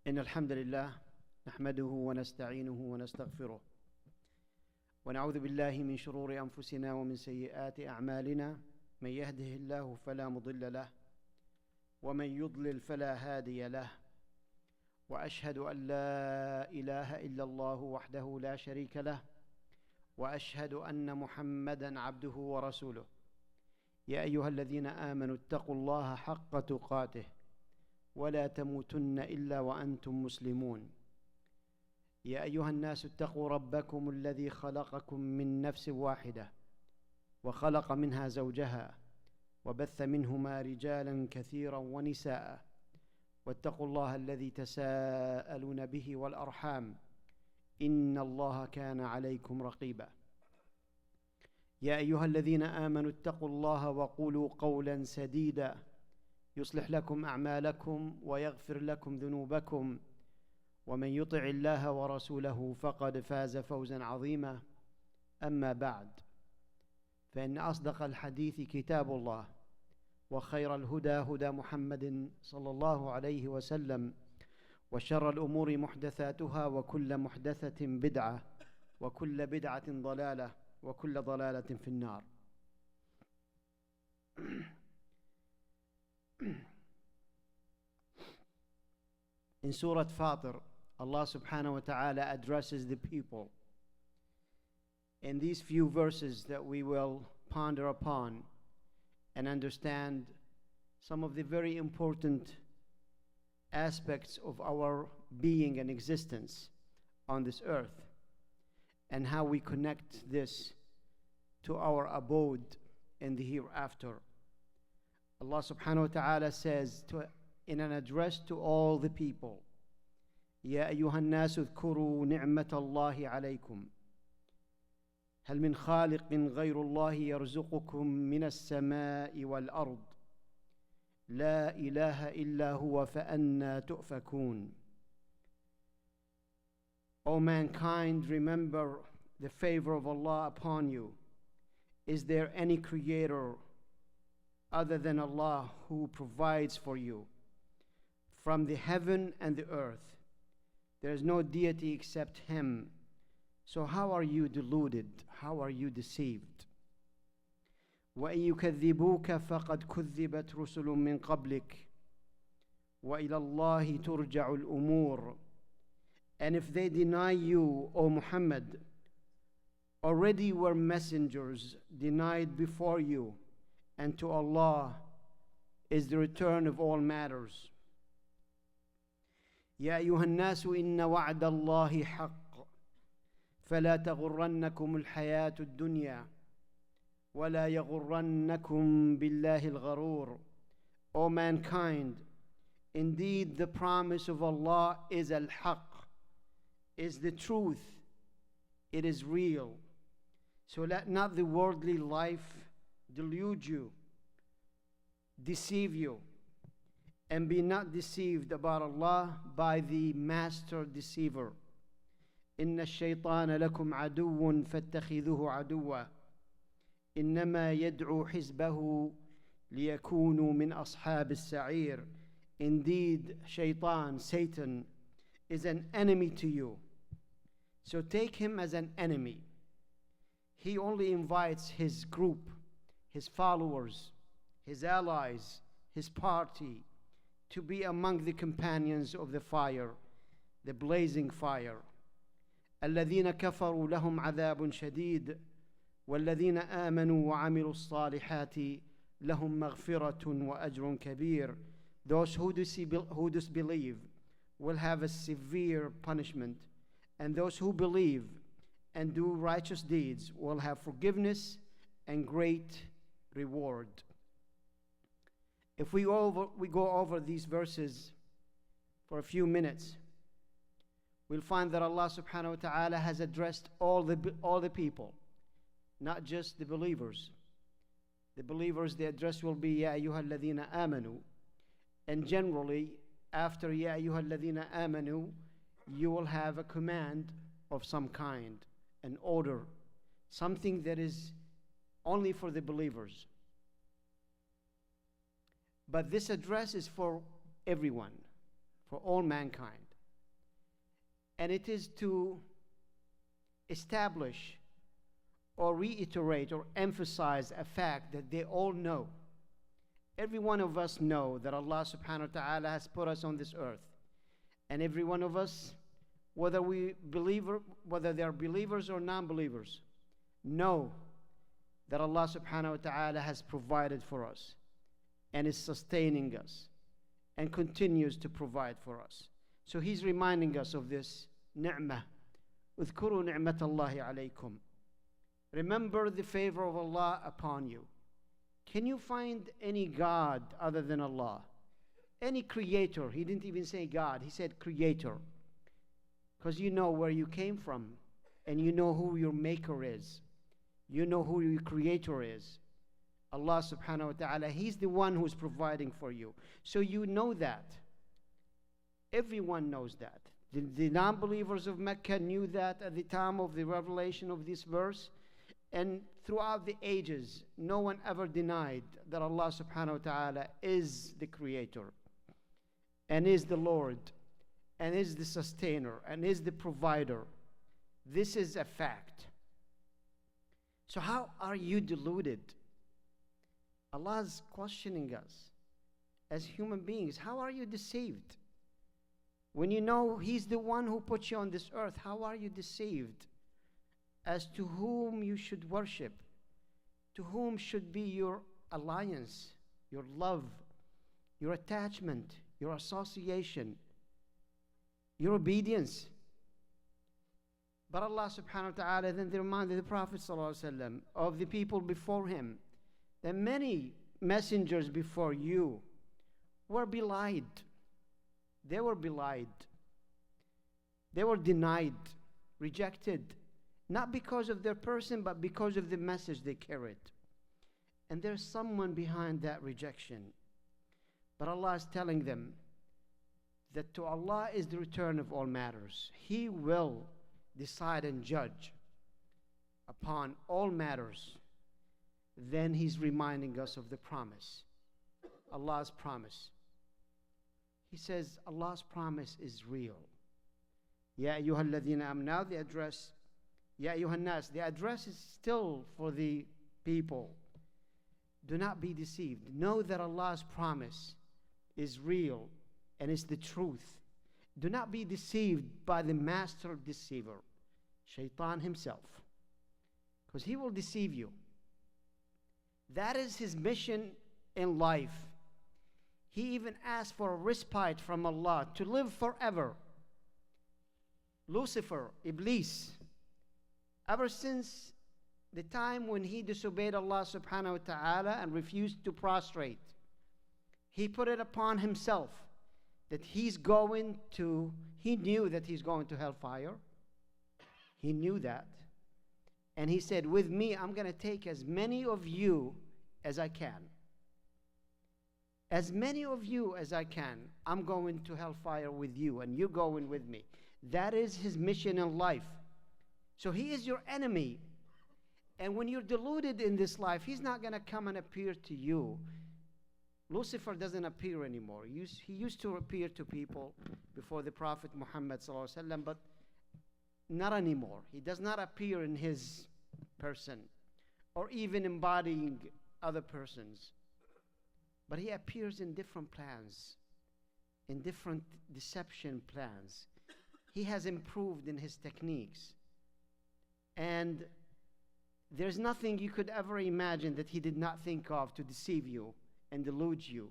إن الحمد لله نحمده ونستعينه ونستغفره ونعوذ بالله من شرور أنفسنا ومن سيئات أعمالنا من يهده الله فلا مضل له ومن يضلل فلا هادي له وأشهد أن لا إله إلا الله وحده لا شريك له وأشهد أن محمدًا عبده ورسوله يا أيها الذين آمنوا اتقوا الله حق تقاته ولا تموتن إلا وأنتم مسلمون يا أيها الناس اتقوا ربكم الذي خلقكم من نفس واحدة وخلق منها زوجها وبث منهما رجالا كثيرا ونساء واتقوا الله الذي تساءلون به والأرحام إن الله كان عليكم رقيبا يا أيها الذين آمنوا اتقوا الله وقولوا قولا سديدا يصلح لكم أعمالكم ويغفر لكم ذنوبكم ومن يطع الله ورسوله فقد فاز فوزا عظيما أما بعد فإن أصدق الحديث كتاب الله وخير الهدى هدى محمد صلى الله عليه وسلم وشر الأمور محدثاتها وكل محدثة بدعة وكل بدعة ضلالة وكل ضلالة في النار. In Surah Fatir, Allah subhanahu wa ta'ala addresses the people. In these few verses that we will ponder upon and understand some of the very important aspects of our being and existence on this earth and how we connect this to our abode in the hereafter. Allah subhanahu wa ta'ala says in an address to all the people, يا أيها الناس اذكروا نعمة الله عليكم هل من خالق غير الله يرزقكم من السماء والأرض لا إله إلا هو فأنى تؤفكون. O mankind, remember the favor of Allah upon you. Is there any creator other than Allah who provides for you from the heaven and the earth? There is no deity except Him. So how are you deluded? How are you deceived? وَإِن يُكَذِّبُوكَ فَقَدْ كُذِّبَتْ رُسُلٌ مِّن قَبْلِكَ وَإِلَى اللَّهِ تُرْجَعُ الْأُمُورُ. And if they deny you, O Muhammad, already were messengers denied before you, and to Allah is the return of all matters. يا أيها الناس إن وعد الله حق فلا تغرنكم الحياة الدنيا ولا يغرنكم بالله الغرور. O mankind, indeed the promise of Allah is al-haq, is the truth, it is real. So let not the worldly life delude you, deceive you, and be not deceived about Allah by the master deceiver. إن الشيطان لكم عدو فاتخذوه عدوا إنما يدعو حزبه ليكونوا من أصحاب السعير. Indeed, Shaitan, Satan, is an enemy to you. So take him as an enemy. He only invites his group, his followers, his allies, his party, to be among the companions of the fire, the blazing fire. الذين كفروا لهم عذاب شديد والذين آمنوا وعملوا الصالحات لهم مغفرة وأجر كبير. Those who disbelieve will have a severe punishment, and those who believe and do righteous deeds will have forgiveness and great reward. If we go over these verses for a few minutes, we'll find that Allah subhanahu wa ta'ala has addressed all the people, not just the believers. The believers, the address will be يا أيها الذين آمنوا. And generally, after يا أيها الذين آمنوا, you will have a command of some kind, an order, something that is only for the believers. But this address is for everyone, for all mankind. And it is to establish or reiterate or emphasize a fact that they all know. Every one of us know that Allah subhanahu wa ta'ala has put us on this earth. And every one of us, whether they are believers or non-believers, know that Allah subhanahu wa ta'ala has provided for us and is sustaining us and continues to provide for us. So He's reminding us of this ni'mah. اذكروا نعمة الله عليكم. Remember the favor of Allah upon you. Can you find any God other than Allah? Any creator? He didn't even say God, He said creator. Because you know where you came from, and you know who your maker is. You know who your creator is. Allah subhanahu wa ta'ala, He's the one who's providing for you. So you know that. Everyone knows that. The non-believers of Mecca knew that at the time of the revelation of this verse. And throughout the ages, no one ever denied that Allah subhanahu wa ta'ala is the creator, and is the Lord, and is the sustainer, and is the provider. This is a fact. So how are you deluded? Allah is questioning us as human beings. How are you deceived? When you know He's the one who put you on this earth, how are you deceived as to whom you should worship, to whom should be your alliance, your love, your attachment, your association, your obedience? But Allah subhanahu wa ta'ala then reminded the Prophet sallallahu alaihi wasallam of the people before him, that many messengers before you were belied. They were belied. They were denied, rejected, not because of their person, but because of the message they carried. And there's someone behind that rejection. But Allah is telling them that to Allah is the return of all matters. He will decide and judge upon all matters. Then He's reminding us of the promise, Allah's promise. He says Allah's promise is real. Ya ayyuhal ladhina am. Now the address, Ya ayyuhan nas, the address is still for the people. Do not be deceived. Know that Allah's promise is real and is the truth. Do not be deceived by the master deceiver, Shaitan himself, because he will deceive you. That is his mission in life. He even asked for a respite from Allah to live forever. Lucifer, Iblis, ever since the time when he disobeyed Allah subhanahu wa ta'ala and refused to prostrate, he put it upon himself that he knew that he's going to hellfire. He knew that. And he said, with me, I'm going to take as many of you as I can. As many of you as I can, I'm going to hellfire with you, and you're going with me. That is his mission in life. So he is your enemy. And when you're deluded in this life, he's not going to come and appear to you. Lucifer doesn't appear anymore. He used to appear to people before the Prophet Muhammad ﷺ, but not anymore. He does not appear in his person or even embodying other persons. But he appears in different plans, in different deception plans. He has improved in his techniques. And there's nothing you could ever imagine that he did not think of to deceive you and delude you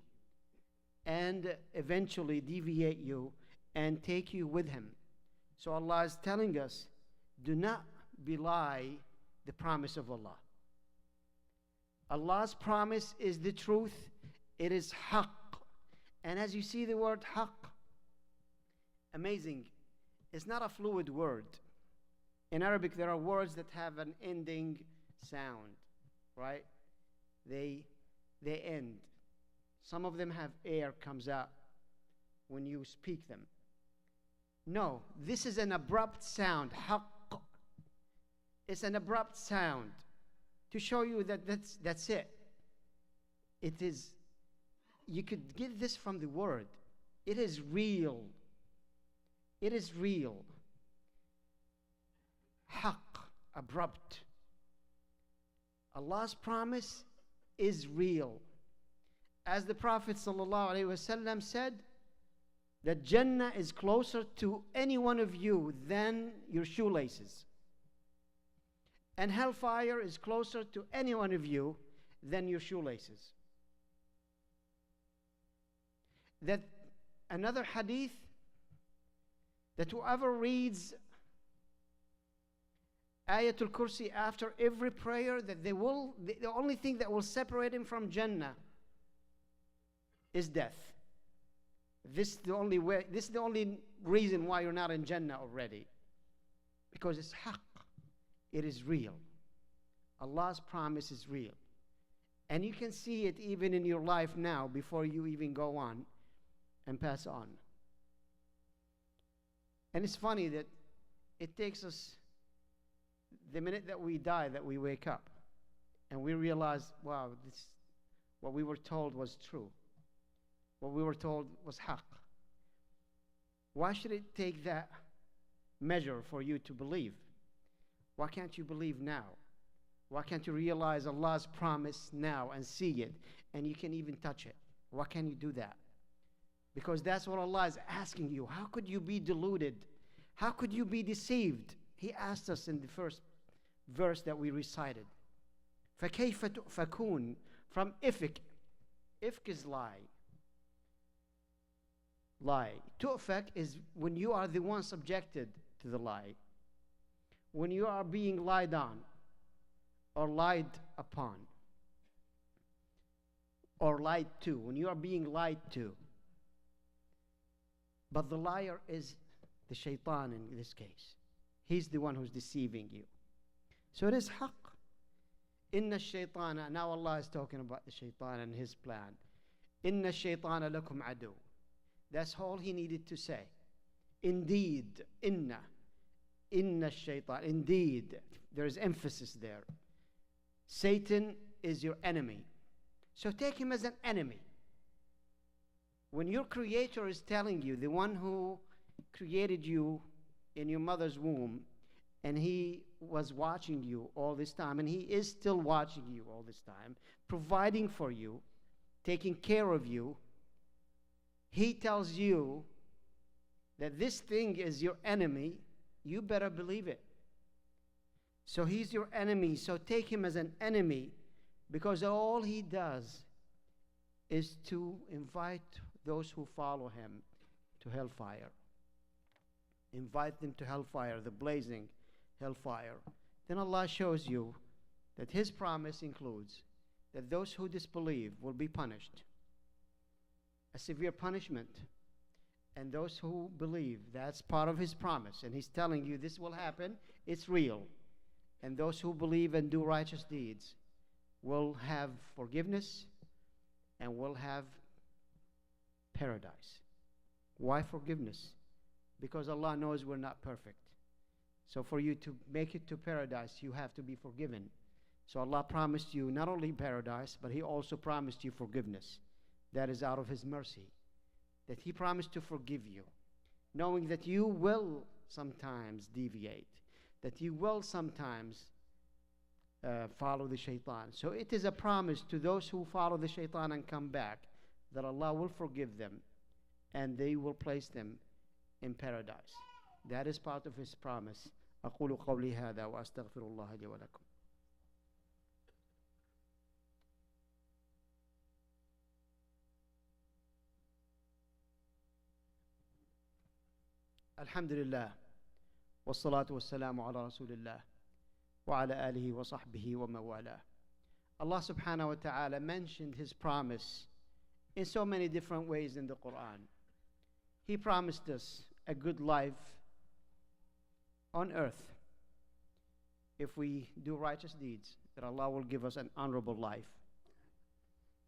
and eventually deviate you and take you with him. So Allah is telling us, do not belie the promise of Allah. Allah's promise is the truth. It is haqq. And as you see the word haqq, amazing. It's not a fluid word. In Arabic, there are words that have an ending sound, right? They end. Some of them have air comes out when you speak them. No, this is an abrupt sound. Haqq. It's an abrupt sound to show you that that's it. It is. You could get this from the word. It is real. It is real. haqq, abrupt. Allah's promise is real. As the Prophet ﷺ said, that Jannah is closer to any one of you than your shoelaces. And hellfire is closer to any one of you than your shoelaces. That another hadith, that whoever reads Ayatul Kursi after every prayer, that the only thing that will separate him from Jannah is death. This is the only reason why you're not in Jannah already. Because it's haqq. It is real. Allah's promise is real. And you can see it even in your life now before you even go on and pass on. And it's funny that it takes us the minute that we die that we wake up and we realize, wow, what we were told was true. What we were told was haqq. Why should it take that measure for you to believe? Why can't you believe now? Why can't you realize Allah's promise now and see it, and you can even touch it? Why can't you do that? Because that's what Allah is asking you. How could you be deluded? How could you be deceived? He asked us in the first verse that we recited. فَكَيْفَ تُؤْفَكُونَ, from ifk. Ifk is lie. Lie. Tu'fak is when you are the one subjected to the lie. When you are being lied on or lied upon or lied to. When you are being lied to. But the liar is the shaitan in this case. He's the one who's deceiving you. So it is haqq. Inna shaitana, now Allah is talking about the shaitan and his plan. Inna shaitana lakum adu. That's all he needed to say. Indeed, inna shaitan, indeed, there is emphasis there. Satan is your enemy. So take him as an enemy. When your creator is telling you, the one who created you in your mother's womb, and he was watching you all this time, and he is still watching you all this time, providing for you, taking care of you, he tells you that this thing is your enemy, you better believe it. So he's your enemy, so take him as an enemy, because all he does is to invite those who follow him to hellfire. Invite them to hellfire, the blazing hellfire. Then Allah shows you that his promise includes that those who disbelieve will be punished. A severe punishment. And those who believe, that's part of his promise. And he's telling you this will happen, it's real. And those who believe and do righteous deeds will have forgiveness and will have paradise. Why forgiveness? Because Allah knows we're not perfect. So for you to make it to paradise, you have to be forgiven. So Allah promised you not only paradise, but he also promised you forgiveness. That is out of his mercy. That he promised to forgive you, knowing that you will sometimes deviate, that you will sometimes follow the shaitan. So it is a promise to those who follow the shaitan and come back, that Allah will forgive them and they will place them in paradise. That is part of his promise. أقول قولي هذا وأستغفر الله لي ولكم. الحمد لله والصلاة والسلام على رسول الله وعلى آله وصحبه ومن والاه. Allah subhanahu wa ta'ala mentioned his promise in so many different ways in the Quran. He promised us a good life on earth if we do righteous deeds, that Allah will give us an honorable life.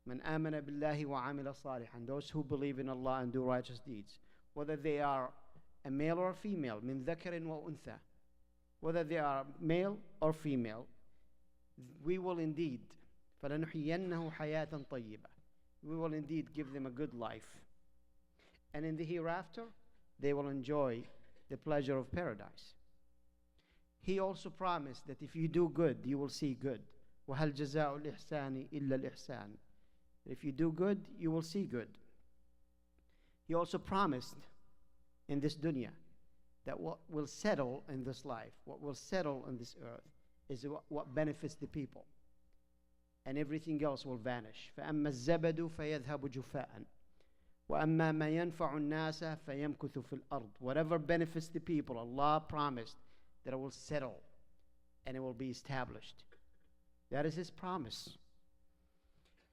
من آمن بالله وعمل صالحا, those who believe in Allah and do righteous deeds, whether they are a male or a female, من ذكر وأنثى, whether they are male or female, we will indeed فلنحيينه حياة طيبة, we will indeed give them a good life, and in the hereafter they will enjoy the pleasure of paradise. He also promised that if you do good, you will see good. وَهَلْ جَزَاءُ الْإِحْسَانِ إِلَّا الْإِحْسَانِ. If you do good, you will see good. He also promised in this dunya that what will settle in this life, what will settle on this earth, is what benefits the people. And everything else will vanish. فَأَمَّا الزَّبَدُ فَيَذْهَبُ جُفَاءً وَأَمَّا مَا يَنْفَعُ النَّاسَ فَيَمْكُثُ فِي الْأَرْضِ. Whatever benefits the people, Allah promised that it will settle and it will be established. That is His promise.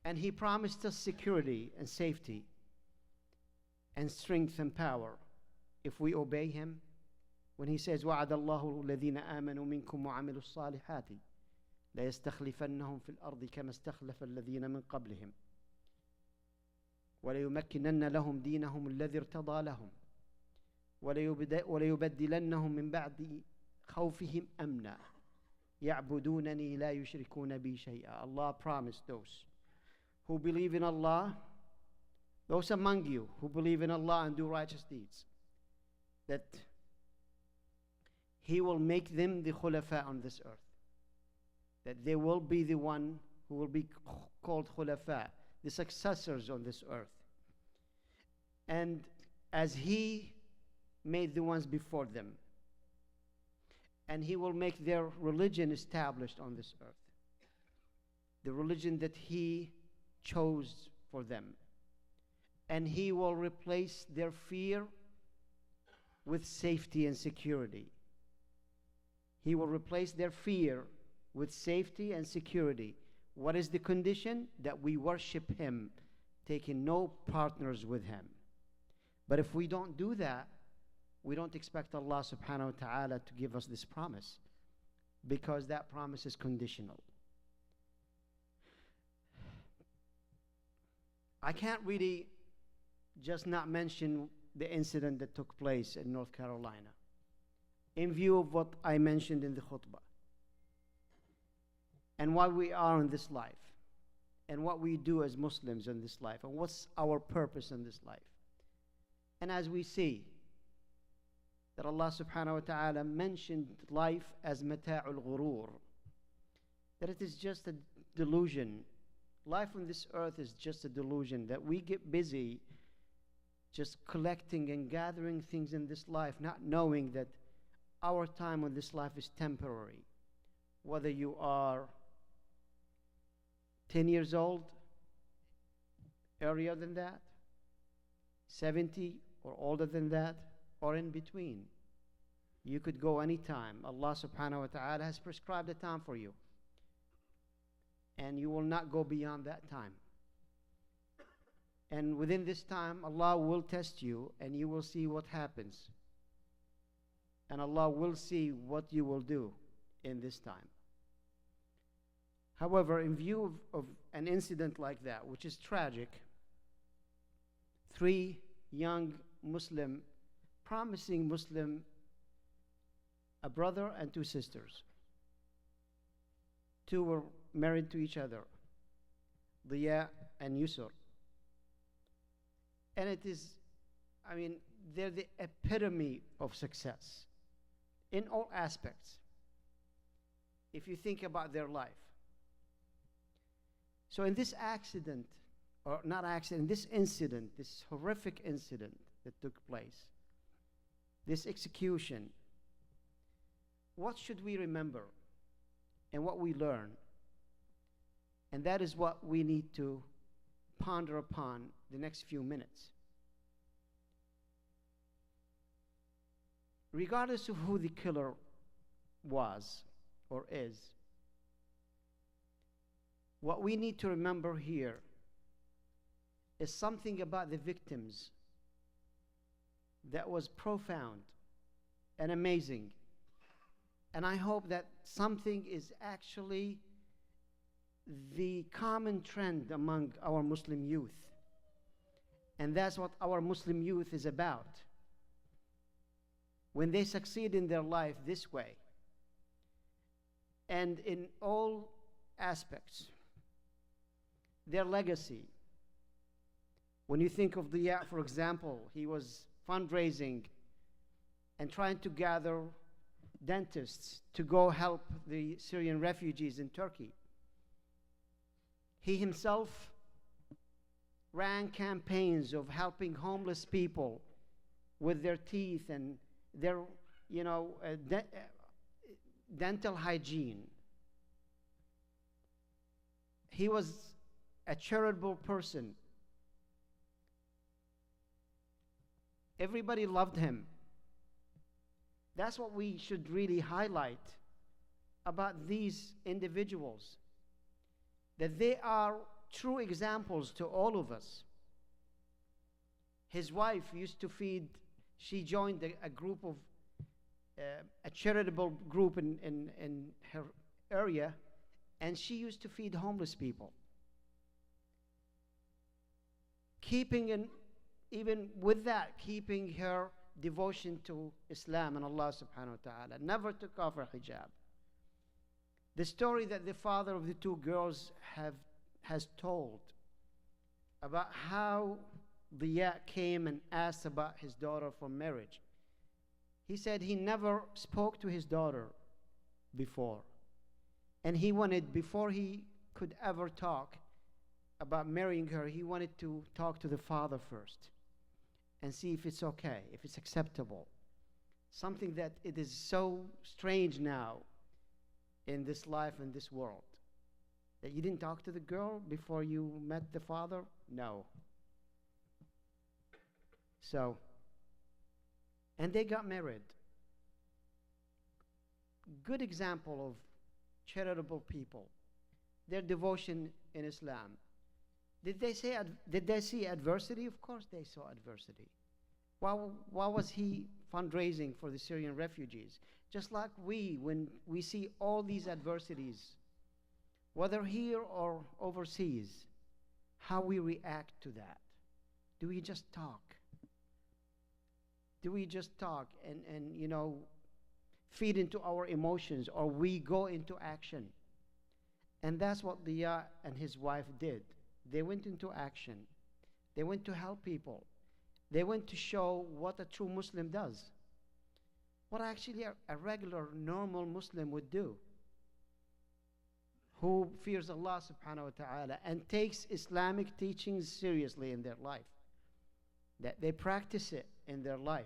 And He promised us security and safety and strength and power if we obey Him. When He says, وَعَدَ اللَّهُ الَّذِينَ آمَنُوا مِنكُمْ وَعَمِلُوا الصَّالِحَاتِ لَيَسْتَخْلِفَنَّهُمْ فِي الْأَرْضِ كَمَا اسْتَخْلَفَ الَّذِينَ مِنْ قَبْلِهِمْ وَلَيُمَكِّنَنَّ لَهُمْ دِينَهُمُ الَّذِي ارْتَضَى لَهُمْ وَلَيُبَدِّلَنَّهُمْ مِنْ بَعْدِ خَوْفِهِمْ أَمْنًا يَعْبُدُونَنِي لَا يُشْرِكُونَ بِي شَيْئًا. Allah promised those who believe in Allah, those among you who believe in Allah and do righteous deeds, that He will make them the khulafa on this earth. That they will be the one who will be called khulafa, the successors on this earth. And as He made the ones before them, and He will make their religion established on this earth, the religion that He chose for them. And He will replace their fear with safety and security. He will replace their fear with safety and security. What is the condition? That we worship Him, taking no partners with Him. But if we don't do that, we don't expect Allah subhanahu wa ta'ala to give us this promise, because that promise is conditional. I can't really just not mention the incident that took place in North Carolina in view of what I mentioned in the khutbah, and why we are in this life, and what we do as Muslims in this life, and what's our purpose in this life. And as we see that Allah subhanahu wa ta'ala mentioned life as mata'ul ghurur, that it is just a delusion. Life on this earth is just a delusion, that we get busy just collecting and gathering things in this life, not knowing that our time on this life is temporary. Whether you are 10 years old, earlier than that, 70 or older than that, or in between. You could go any time. Allah subhanahu wa ta'ala has prescribed a time for you. And you will not go beyond that time. And within this time, Allah will test you, and you will see what happens. And Allah will see what you will do in this time. However, in view of an incident like that, which is tragic, 3 young Muslim, promising Muslim, a brother and 2 sisters. 2 were married to each other, Diya and Yusur. And it is, they're the epitome of success in all aspects, if you think about their life. So in this accident, or not accident, this incident, this horrific incident that took place, this execution, what should we remember and what we learn? And that is what we need to ponder upon the next few minutes. Regardless of who the killer was or is, what we need to remember here is something about the victims that was profound and amazing. And I hope that something is actually the common trend among our Muslim youth. And that's what our Muslim youth is about. When they succeed in their life this way, and in all aspects, their legacy. When you think of Diya, for example, he was fundraising and trying to gather dentists to go help the Syrian refugees in Turkey. He himself ran campaigns of helping homeless people with their teeth and their, dental hygiene. He was a charitable person. Everybody loved him. That's what we should really highlight about these individuals, that they are true examples to all of us. His wife used to feed, she joined a group of, a charitable group in her area, and she used to feed homeless people. Even with that, keeping her devotion to Islam and Allah subhanahu wa ta'ala, never took off her hijab. The story that the father of the two girls has told about how Diya came and asked about his daughter for marriage. He said he never spoke to his daughter before. And he wanted, before he could ever talk about marrying her, he wanted to talk to the father first and see if it's okay, if it's acceptable. Something that it is so strange now in this life and this world. That you didn't talk to the girl before you met the father? No. So, and they got married. Good example of charitable people. Their devotion in Islam. Did they see adversity? Of course they saw adversity. Why was he fundraising for the Syrian refugees? Just like when we see all these adversities, whether here or overseas, how we react to that. Do we just talk? Do we just talk and feed into our emotions, or we go into action? And that's what Diya and his wife did. They went into action. They went to help people. They went to show what a true Muslim does. What actually a regular, normal Muslim would do, who fears Allah subhanahu wa ta'ala and takes Islamic teachings seriously in their life, that they practice it in their life.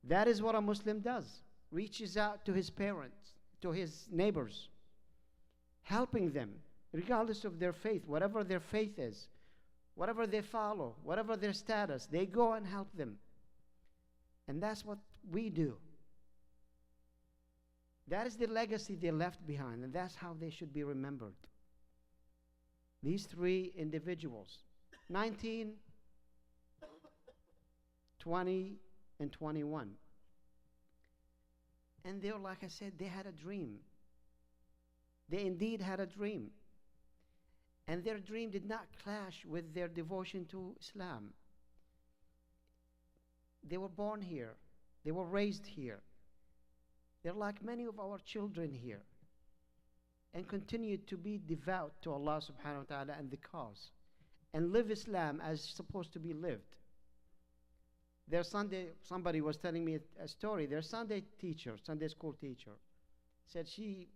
That is what a Muslim does. Reaches out to his parents, to his neighbors, helping them, regardless of their faith, whatever their faith is, whatever they follow, whatever their status, they go and help them. And that's what we do. That is the legacy they left behind, and that's how they should be remembered. These three individuals, 19, 20, and 21. And they were, like I said, they had a dream. They indeed had a dream. And their dream did not clash with their devotion to Islam. They were born here. They were raised here. They're like many of our children here, and continue to be devout to Allah subhanahu wa ta'ala and the cause, and live Islam as supposed to be lived. Somebody was telling me a story. Their Sunday school teacher, said she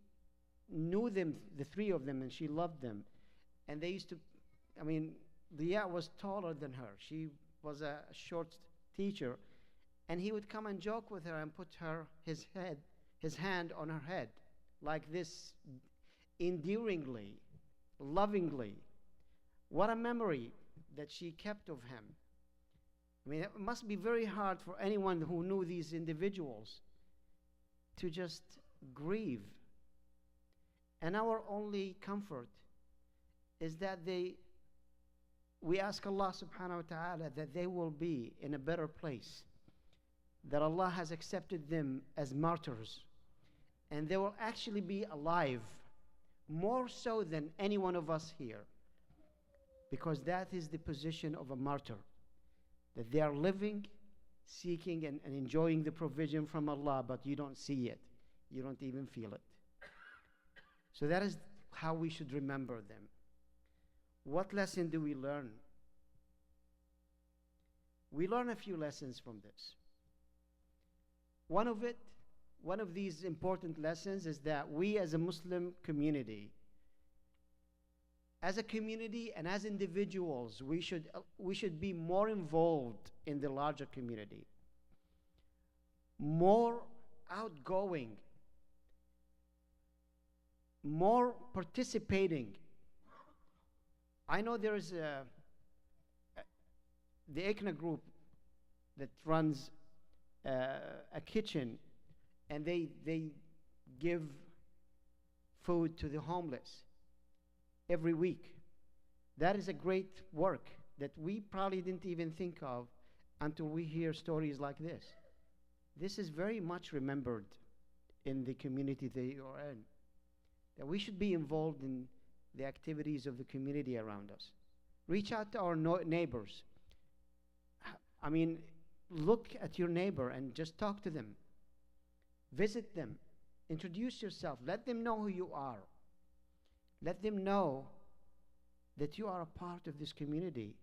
knew them, the three of them, and she loved them. And they used to, Diya was taller than her. She was a short teacher. And he would come and joke with her and put his hand on her head, like this, endearingly, lovingly. What a memory that she kept of him. It must be very hard for anyone who knew these individuals to just grieve. And our only comfort is that we ask Allah subhanahu wa ta'ala that they will be in a better place, that Allah has accepted them as martyrs, and they will actually be alive, more so than any one of us here, because that is the position of a martyr, that they are living, seeking and enjoying the provision from Allah, but you don't see it, you don't even feel it. So that is how we should remember them. What lesson do we learn? We learn a few lessons from this. One of it one of these important lessons is that we as a Muslim community, as a community and as individuals, we should be more involved in the larger community, more outgoing, more participating. I know there is the ICNA group that runs a kitchen, and they give food to the homeless every week. That is a great work that we probably didn't even think of until we hear stories like this. This is very much remembered in the community that you are in, that we should be involved in the activities of the community around us. Reach out to our neighbors. I mean, look at your neighbor and just talk to them. Visit them. Introduce yourself. Let them know who you are. Let them know that you are a part of this community,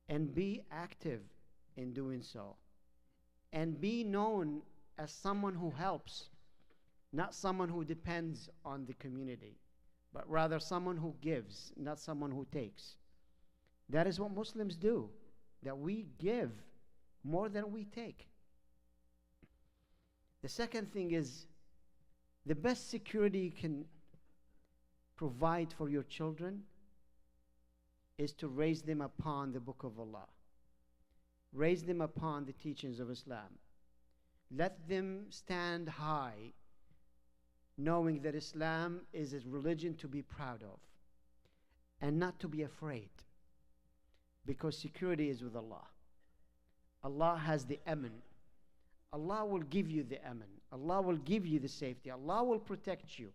and be active in doing so. And be known as someone who helps, not someone who depends on the community, but rather someone who gives, not someone who takes. That is what Muslims do, that we give more than we take. The second thing is, the best security you can provide for your children is to raise them upon the Book of Allah. Raise them upon the teachings of Islam. Let them stand high, knowing that Islam is a religion to be proud of and not to be afraid, because security is with Allah. Allah has the aman. Allah will give you the aman. Allah will give you the safety. Allah will protect you.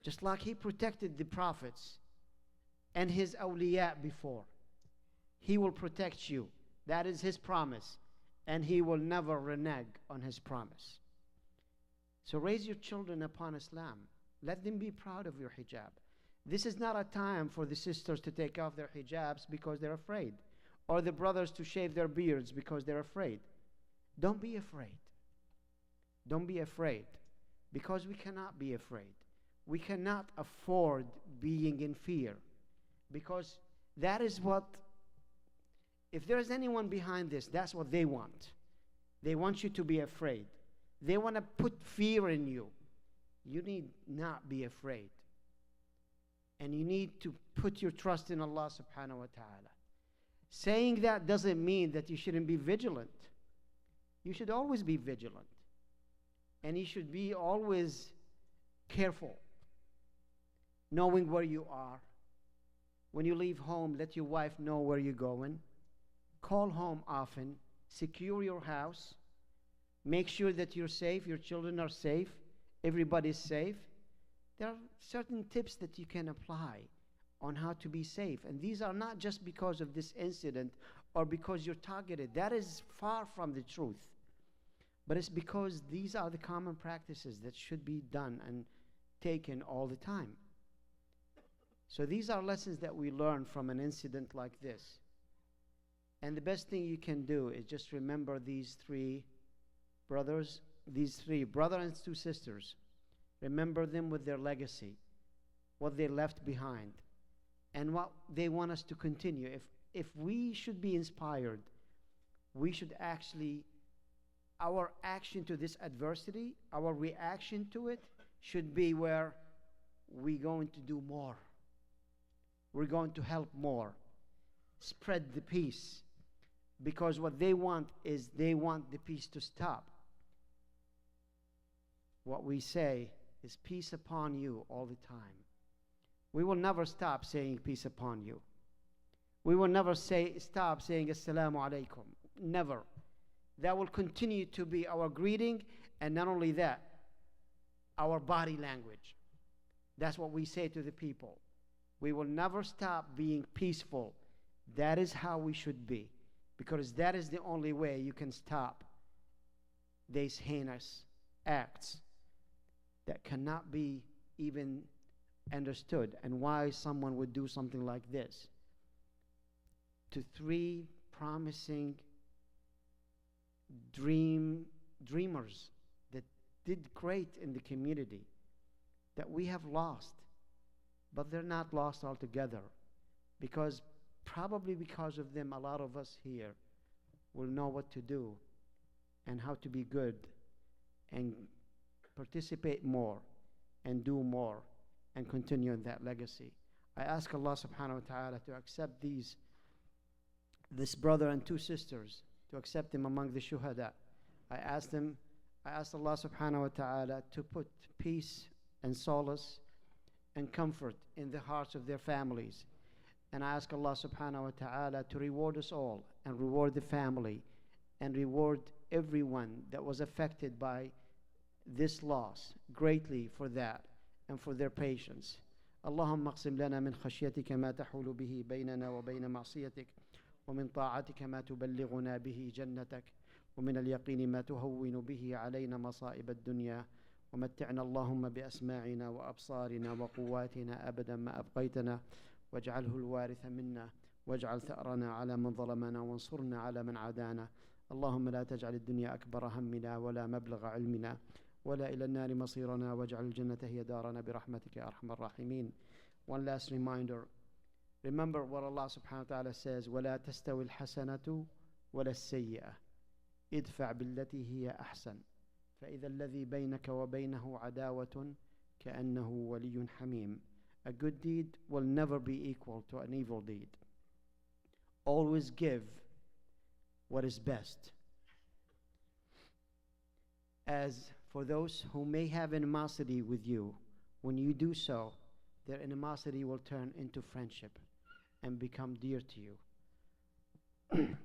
Just like He protected the prophets and His awliya before. He will protect you. That is His promise. And He will never renege on His promise. So raise your children upon Islam. Let them be proud of your hijab. This is not a time for the sisters to take off their hijabs because they're afraid, or the brothers to shave their beards because they're afraid. Don't be afraid. Don't be afraid, because we cannot be afraid. We cannot afford being in fear, because that is what, if there's anyone behind this, that's what they want. They want you to be afraid. They want to put fear in you. You need not be afraid. And you need to put your trust in Allah subhanahu wa ta'ala. Saying that doesn't mean that you shouldn't be vigilant. You should always be vigilant. And you should be always careful, knowing where you are. When you leave home, let your wife know where you're going. Call home often. Secure your house. Make sure that you're safe, your children are safe, everybody's safe. There are certain tips that you can apply on how to be safe. And these are not just because of this incident or because you're targeted. That is far from the truth. But it's because these are the common practices that should be done and taken all the time. So these are lessons that we learn from an incident like this. And the best thing you can do is just remember these three brothers, brother and two sisters. Remember them with their legacy, what they left behind, and what they want us to continue. If we should be inspired, we should actually, our action to this adversity, our reaction to it should be where we're going to do more. We're going to help more. Spread the peace. Because what they want is they want the peace to stop. What we say is peace upon you all the time. We will never stop saying peace upon you. We will never stop saying assalamu alaikum. Never. That will continue to be our greeting, and not only that, our body language. That's what we say to the people. We will never stop being peaceful. That is how we should be, because that is the only way you can stop these heinous acts that cannot be even understood, and why someone would do something like this to three promising, dream dreamers that did great in the community that we have lost. But they're not lost altogether, because probably because of them, a lot of us here will know what to do and how to be good and participate more and do more and continue in that legacy. I ask Allah subhanahu wa ta'ala to accept this brother and two sisters, to accept them among the shuhada. I asked Allah subhanahu wa ta'ala to put peace and solace and comfort in the hearts of their families. And I ask Allah subhanahu wa ta'ala to reward us all and reward the family and reward everyone that was affected by this loss greatly for that and for their patience. اللهم اقسم لنا من خشيتك ما تحول به بيننا وبين معصيتك ومن طاعتك ما تبلغنا به جنتك ومن اليقين ما تهون به علينا مصائب الدنيا ومتعنا اللهم بأسماعنا وأبصارنا وقواتنا أبدا ما أبقيتنا واجعله الوارث منا واجعل ثأرنا على من ظلمنا وانصرنا على من عادانا اللهم لا تجعل الدنيا أكبر همنا ولا مبلغ علمنا ولا إلى النار مصيرنا واجعل الجنة هي دارنا برحمتك يا أرحم الراحمين. One last reminder. Remember what Allah subhanahu wa ta'ala says, وَلَا تَسْتَوِي الْحَسَنَةُ وَلَا السَّيِّئَةُ ادفع بالتي هي أحسن فإذا الذي بينك وبينه عداوة كأنه ولي حميم. A good deed will never be equal to an evil deed. Always give what is best. As for those who may have animosity with you, when you do so, their animosity will turn into friendship and become dear to you.